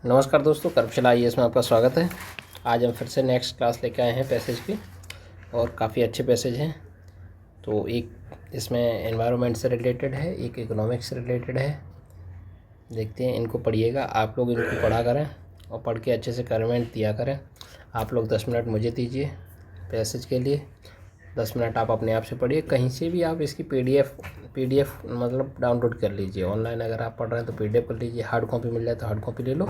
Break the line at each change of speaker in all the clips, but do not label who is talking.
नमस्कार दोस्तों, करपशाला आईएएस में आपका स्वागत है। आज हम फिर से नेक्स्ट क्लास लेके आए हैं पैसेज की, और काफ़ी अच्छे पैसेज हैं। तो एक इसमें एनवायरनमेंट से रिलेटेड है, एक इकोनॉमिक्स से रिलेटेड है। देखते हैं, इनको पढ़िएगा। आप लोग इनको पढ़ा करें और पढ़ के अच्छे से कमेंट दिया करें। आप लोग 10 मिनट मुझे दीजिए पैसेज के लिए, 10 मिनट आप अपने आप से पढ़िए। कहीं से भी आप इसकी पीडीएफ मतलब डाउनलोड कर लीजिए। ऑनलाइन अगर आप पढ़ रहे हैं तो पीडीएफ कर लीजिए, हार्ड कॉपी मिल जाए तो हार्ड कॉपी ले लो।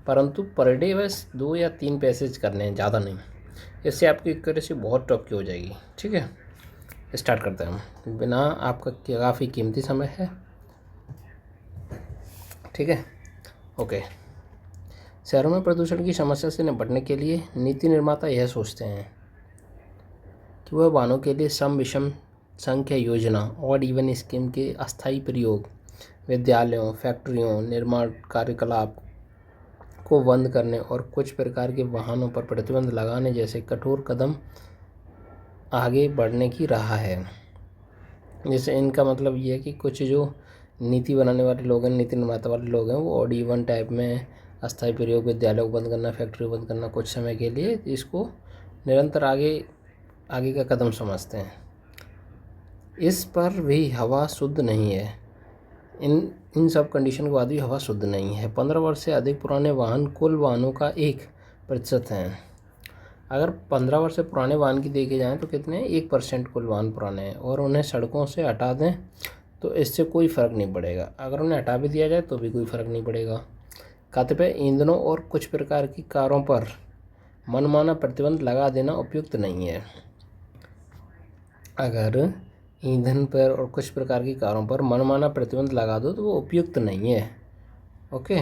परंतु पर डे बस 2 या 3 पैसेज करने हैं, ज़्यादा नहीं। इससे आपकी एक्यूरेसी बहुत टॉप की हो जाएगी। ठीक है, स्टार्ट करते हैं हम। बिना आपका काफ़ी कीमती समय है। ठीक है, ओके। शहरों में प्रदूषण की समस्या से निपटने के लिए नीति निर्माता यह सोचते हैं कि वह वाहनों के लिए सम विषम संख्या योजना और इवन स्कीम के अस्थायी प्रयोग, विद्यालयों, फैक्ट्रियों, निर्माण कार्यकलाप को बंद करने और कुछ प्रकार के वाहनों पर प्रतिबंध लगाने जैसे कठोर कदम आगे बढ़ने की राह है। जैसे इनका मतलब ये है कि कुछ जो नीति बनाने वाले लोग हैं, नीति निर्माता वाले लोग हैं, वो ऑड इवन टाइप में अस्थायी प्रयोग, विद्यालय को बंद करना, फैक्ट्री को बंद करना कुछ समय के लिए, इसको निरंतर आगे का कदम समझते हैं। इस पर भी हवा शुद्ध नहीं है। इन सब कंडीशन के बाद भी हवा शुद्ध नहीं है। 15 वर्ष से अधिक पुराने वाहन कुल वाहनों का 1% हैं। अगर 15 वर्ष से पुराने वाहन की देखे जाएँ तो कितने 1% कुल वाहन पुराने हैं, और उन्हें सड़कों से हटा दें तो इससे कोई फ़र्क नहीं पड़ेगा। अगर उन्हें हटा भी दिया जाए तो भी कोई फ़र्क नहीं पड़ेगा। कतिपय ईंधनों और कुछ प्रकार की कारों पर मनमाना प्रतिबंध लगा देना उपयुक्त नहीं है। अगर ईंधन पर और कुछ प्रकार की कारों पर मनमाना प्रतिबंध लगा दो तो वो उपयुक्त नहीं है। ओके,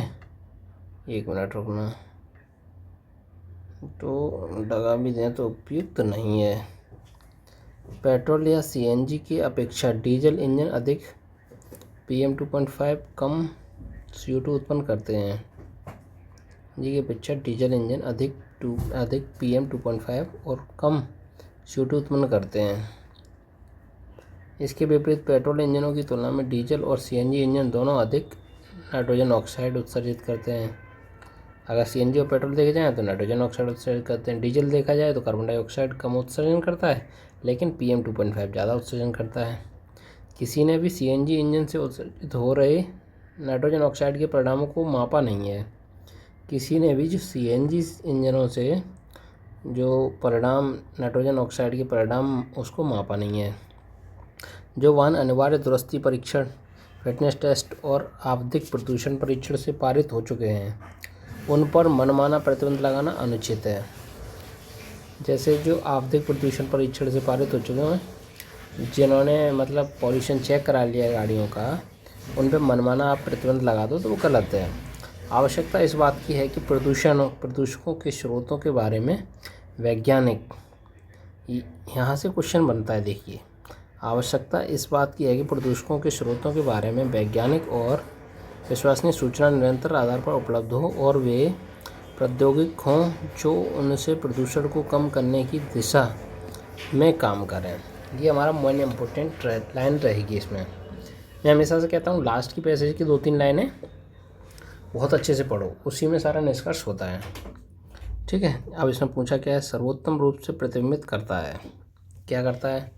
1 मिनट रुकना। तो लगा भी दें तो उपयुक्त नहीं है। पेट्रोल या सीएनजी की अपेक्षा डीजल इंजन अधिक PM 2.5 कम CO2 उत्पन्न करते हैं। जी की अपेक्षा डीजल इंजन अधिक PM 2.5 और कम CO2 उत्पन्न करते हैं। इसके विपरीत पेट्रोल इंजनों की तुलना में डीजल और सीएनजी इंजन दोनों अधिक नाइट्रोजन ऑक्साइड उत्सर्जित करते हैं। अगर सीएनजी और पेट्रोल देखे जाएँ तो नाइट्रोजन ऑक्साइड उत्सर्जित करते हैं। डीजल देखा जाए तो कार्बन डाइऑक्साइड कम उत्सर्जन करता है, लेकिन PM 2.5 ज़्यादा उत्सर्जन करता है। किसी ने भी सीएनजी इंजन से उत्सर्जित हो रहे नाइट्रोजन ऑक्साइड के परिणामों को मापा नहीं है। किसी ने भी जो सीएनजी इंजनों से जो परिणाम नाइट्रोजन ऑक्साइड के परिणाम उसको मापा नहीं है। जो वाहन अनिवार्य दुरुस्ती परीक्षण, फिटनेस टेस्ट और आवधिक प्रदूषण परीक्षण से पारित हो चुके हैं, उन पर मनमाना प्रतिबंध लगाना अनुचित है। जैसे जो आवधिक प्रदूषण परीक्षण से पारित हो चुके हैं, जिन्होंने मतलब पॉल्यूशन चेक करा लिया है गाड़ियों का, उन पर मनमाना आप प्रतिबंध लगा दो तो वो गलत है। आवश्यकता इस बात की है कि प्रदूषकों के स्रोतों के बारे में वैज्ञानिक, यहाँ से क्वेश्चन बनता है। देखिए, आवश्यकता इस बात की है कि प्रदूषकों के स्रोतों के बारे में वैज्ञानिक और विश्वसनीय सूचना निरंतर आधार पर उपलब्ध हो, और वे प्रौद्योगिक हों जो उनसे प्रदूषण को कम करने की दिशा में काम करें। ये हमारा मोस्ट इम्पोर्टेंट लाइन रहेगी। इसमें मैं हमेशा से कहता हूँ, लास्ट की पैसेज की 2-3 लाइनें बहुत अच्छे से पढ़ो, उसी में सारा निष्कर्ष होता है। ठीक है, अब इसमें पूछा क्या है, सर्वोत्तम रूप से प्रतिबिंबित करता है। क्या करता है?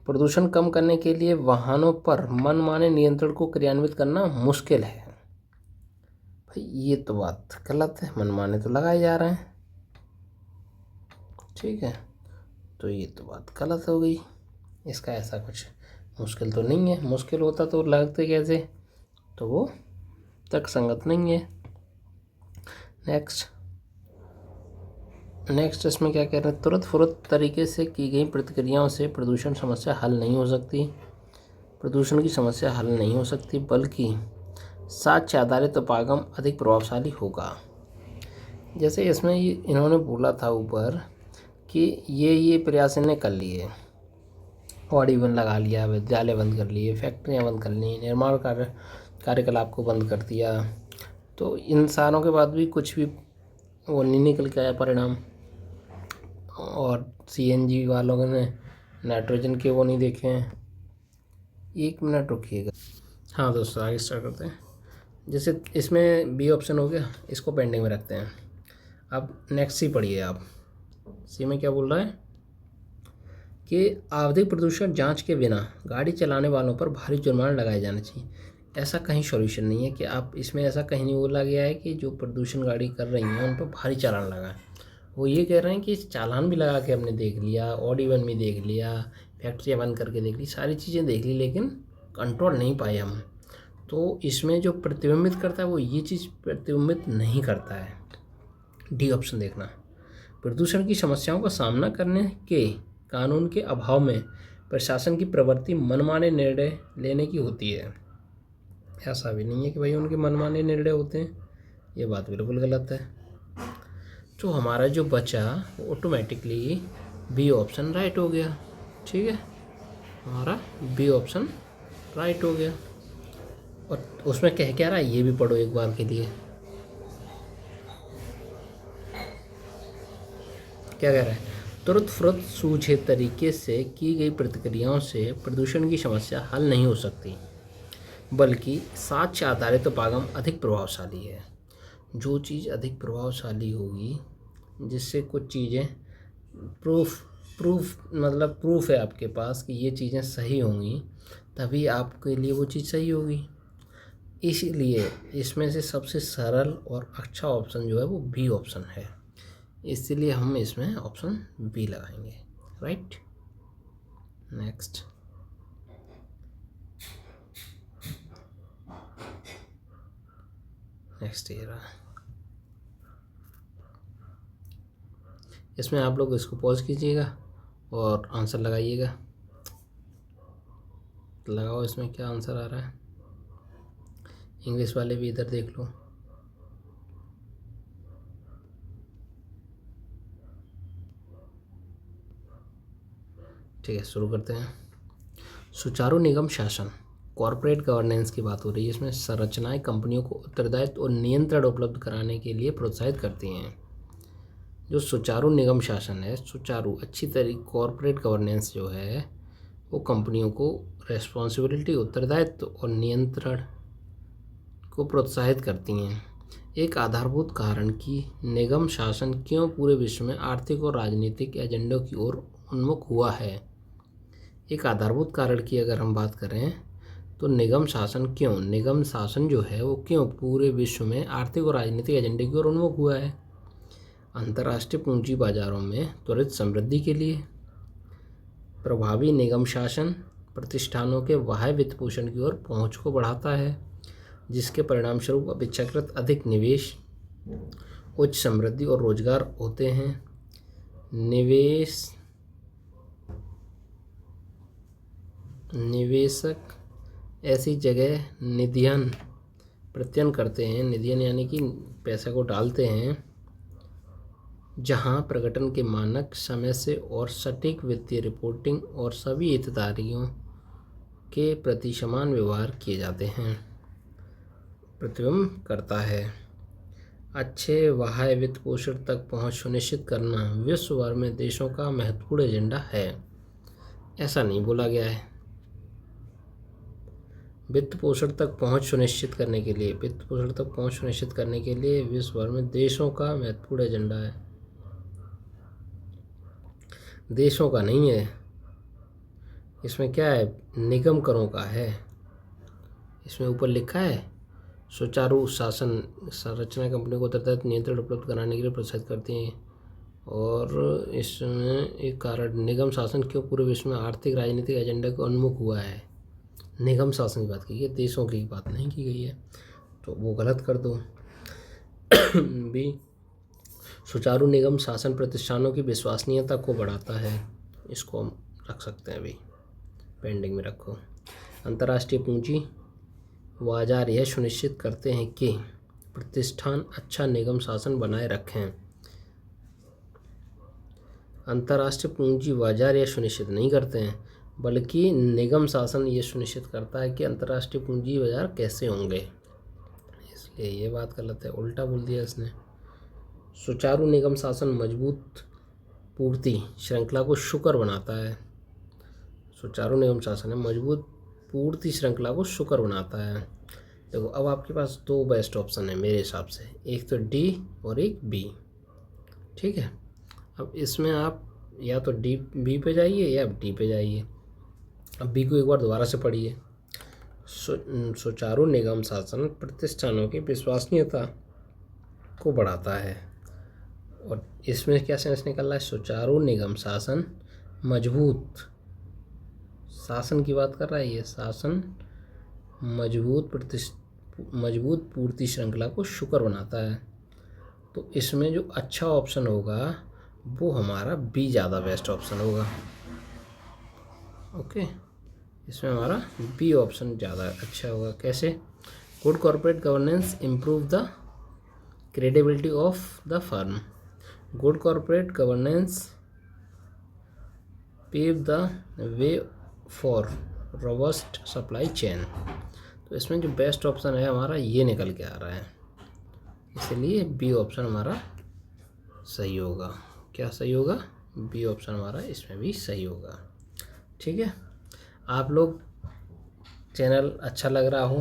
प्रदूषण कम करने के लिए वाहनों पर मनमाने नियंत्रण को क्रियान्वित करना मुश्किल है। भाई ये तो बात गलत है, मनमाने तो लगाए जा रहे हैं। ठीक है, तो ये तो बात गलत हो गई। इसका ऐसा कुछ मुश्किल तो नहीं है। मुश्किल होता तो लगते कैसे, तो वो तर्कसंगत नहीं है। नेक्स्ट इसमें क्या कह रहे हैं, तुरंत फुरत तरीके से की गई प्रतिक्रियाओं से प्रदूषण समस्या हल नहीं हो सकती। प्रदूषण की समस्या हल नहीं हो सकती, बल्कि साक्ष्य आधारित उपागम अधिक प्रभावशाली होगा। जैसे इसमें इन्होंने बोला था ऊपर कि ये प्रयास इन्हें कर लिए, ऑड इवन लगा लिया, विद्यालय बंद कर लिए, फैक्ट्रियाँ बंद कर ली, निर्माण कार्यकलाप को बंद कर दिया, तो इन सारों के बाद भी कुछ भी वो नहीं निकल के आया परिणाम। और सीएनजी वालों ने नाइट्रोजन के वो नहीं देखे हैं। 1 मिनट रुकिएगा। हाँ दोस्तों, आगे स्टार्ट करते हैं। जैसे इसमें बी ऑप्शन हो गया, इसको पेंडिंग में रखते हैं। अब नेक्स्ट सी पढ़िए आप। सी में क्या बोल रहा है कि आवधिक प्रदूषण जांच के बिना गाड़ी चलाने वालों पर भारी जुर्माना लगाया जाना चाहिए। ऐसा कहीं सॉल्यूशन नहीं है कि आप इसमें, ऐसा कहीं नहीं बोला गया है कि जो प्रदूषण गाड़ी कर रही हैं उन पर भारी चालान लगाए। वो ये कह रहे हैं कि चालान भी लगा के हमने देख लिया, ऑड इवन भी देख लिया, फैक्ट्रियाँ बंद करके देख ली, सारी चीज़ें देख ली, लेकिन कंट्रोल नहीं पाए हम। तो इसमें जो प्रतिबिंबित करता है वो ये चीज़ प्रतिबिंबित नहीं करता है। डी ऑप्शन देखना। प्रदूषण की समस्याओं का सामना करने के कानून के अभाव में प्रशासन की प्रवृत्ति मनमाने निर्णय लेने की होती है। ऐसा भी नहीं है कि भाई उनके मनमाने निर्णय होते हैं, ये बात बिल्कुल गलत है। तो हमारा जो बचा वो ऑटोमेटिकली बी ऑप्शन राइट हो गया। ठीक है, हमारा बी ऑप्शन राइट हो गया। और उसमें कह क्या रहा है ये भी पढ़ो एक बार के लिए। क्या कह रहा है, तुरंत फुरत सूझे तरीके से की गई प्रतिक्रियाओं से प्रदूषण की समस्या हल नहीं हो सकती, बल्कि साक्ष्य आधारित उपागम अधिक प्रभावशाली है। जो चीज़ अधिक प्रभावशाली होगी, जिससे कुछ चीज़ें प्रूफ है आपके पास कि ये चीज़ें सही होंगी, तभी आपके लिए वो चीज़ सही होगी। इसीलिए इसमें से सबसे सरल और अच्छा ऑप्शन जो है वो बी ऑप्शन है। इसलिए हम इसमें ऑप्शन बी लगाएंगे। Right, next. नेक्स्ट ये रहा। इसमें आप लोग इसको पॉज कीजिएगा और आंसर लगाइएगा। लगाओ इसमें क्या आंसर आ रहा है। इंग्लिश वाले भी इधर देख लो। ठीक है, शुरू करते हैं। सुचारू निगम शासन, कॉरपोरेट गवर्नेंस की बात हो रही है। इसमें संरचनाएं कंपनियों को उत्तरदायित्व और नियंत्रण उपलब्ध कराने के लिए प्रोत्साहित करती हैं। जो सुचारू निगम शासन है, सुचारू अच्छी तरीके कॉरपोरेट गवर्नेंस जो है वो कंपनियों को रेस्पॉन्सिबिलिटी, उत्तरदायित्व और नियंत्रण को प्रोत्साहित करती हैं। एक आधारभूत कारण कि निगम शासन क्यों पूरे विश्व में आर्थिक और राजनीतिक एजेंडों की ओर उन्मुख हुआ है। एक आधारभूत कारण की अगर हम बात करें तो निगम शासन जो है वो क्यों पूरे विश्व में आर्थिक और राजनीतिक एजेंडे की ओर उन्मुख हुआ है। अंतर्राष्ट्रीय पूंजी बाजारों में त्वरित समृद्धि के लिए। प्रभावी निगम शासन प्रतिष्ठानों के बाह्य वित्त पोषण की ओर पहुंच को बढ़ाता है, जिसके परिणामस्वरूप अपेक्षाकृत अधिक निवेश, उच्च समृद्धि और रोजगार होते हैं। निवेशक ऐसी जगह निधियन प्रत्ययन करते हैं, निधियन यानी कि पैसे को डालते हैं, जहां प्रगटन के मानक, समय से और सटीक वित्तीय रिपोर्टिंग और सभी हितधारकों के प्रति समान व्यवहार किए जाते हैं। प्रतिबिंब करता है। अच्छे बाह्य वित्त पोषण तक पहुंच सुनिश्चित करना विश्व भर में देशों का महत्वपूर्ण एजेंडा है। ऐसा नहीं बोला गया है। वित्त पोषण तक पहुंच सुनिश्चित करने के लिए विश्व भर में देशों का महत्वपूर्ण एजेंडा है। देशों का नहीं है। इसमें क्या है, निगम करों का है। इसमें ऊपर लिखा है सुचारू शासन संरचना कंपनी को उत्तरदायित्व नियंत्रण उपलब्ध कराने के लिए प्रोत्साहित करती हैं। और इसमें एक कारण निगम शासन क्यों पूरे विश्व में आर्थिक राजनीतिक एजेंडा को उन्मुख हुआ है। निगम शासन की बात की है, देशों की बात नहीं की गई है, तो वो गलत कर दो। बी, सुचारू निगम शासन प्रतिष्ठानों की विश्वसनीयता को बढ़ाता है। इसको हम रख सकते हैं, अभी पेंडिंग में रखो। अंतर्राष्ट्रीय पूंजी बाजार यह सुनिश्चित करते हैं कि प्रतिष्ठान अच्छा निगम शासन बनाए रखें। अंतर्राष्ट्रीय पूंजी बाजार यह सुनिश्चित नहीं करते हैं, बल्कि निगम शासन ये सुनिश्चित करता है कि अंतर्राष्ट्रीय पूंजी बाजार कैसे होंगे। इसलिए ये बात गलत है, उल्टा बोल दिया इसने। सुचारू निगम शासन मजबूत पूर्ति श्रृंखला को सुकर बनाता है। सुचारू निगम शासन है मजबूत पूर्ति श्रृंखला को सुकर बनाता है। देखो अब आपके पास दो बेस्ट ऑप्शन है मेरे हिसाब से, एक तो डी और एक बी। ठीक है, अब इसमें आप या तो डी बी पे जाइए या डी पे जाइए। अब बी को एक बार दोबारा से पढ़िए। सुचारू निगम शासन प्रतिष्ठानों की विश्वसनीयता को बढ़ाता है। और इसमें क्या सेंस निकल रहा है? सुचारू निगम शासन मजबूत शासन की बात कर रहा है ये। शासन मजबूत पूर्ति श्रृंखला को सुकर बनाता है। तो इसमें जो अच्छा ऑप्शन होगा वो हमारा बी ज़्यादा बेस्ट ऑप्शन होगा। ओके, इसमें हमारा बी ऑप्शन ज़्यादा अच्छा होगा। कैसे? Good corporate governance improve the credibility of the firm. Good corporate governance pave the way for robust supply chain. तो इसमें जो बेस्ट ऑप्शन है हमारा ये निकल के आ रहा है, इसलिए बी ऑप्शन हमारा सही होगा। क्या सही होगा? बी ऑप्शन हमारा इसमें भी सही होगा। ठीक है, आप लोग चैनल अच्छा लग रहा हो,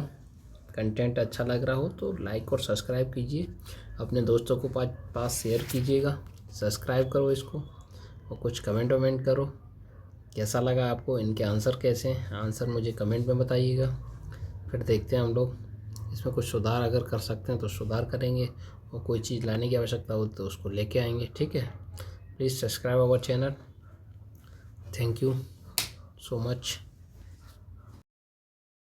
कंटेंट अच्छा लग रहा हो तो लाइक और सब्सक्राइब कीजिए, अपने दोस्तों को पास शेयर कीजिएगा, सब्सक्राइब करो इसको और कुछ कमेंट वमेंट करो कैसा लगा आपको, इनके आंसर कैसे हैं, आंसर मुझे कमेंट में बताइएगा। फिर देखते हैं हम लोग इसमें कुछ सुधार अगर कर सकते हैं तो सुधार करेंगे, और कोई चीज़ लाने की आवश्यकता हो तो उसको लेके आएंगे। ठीक है, please subscribe our channel. Thank you so much.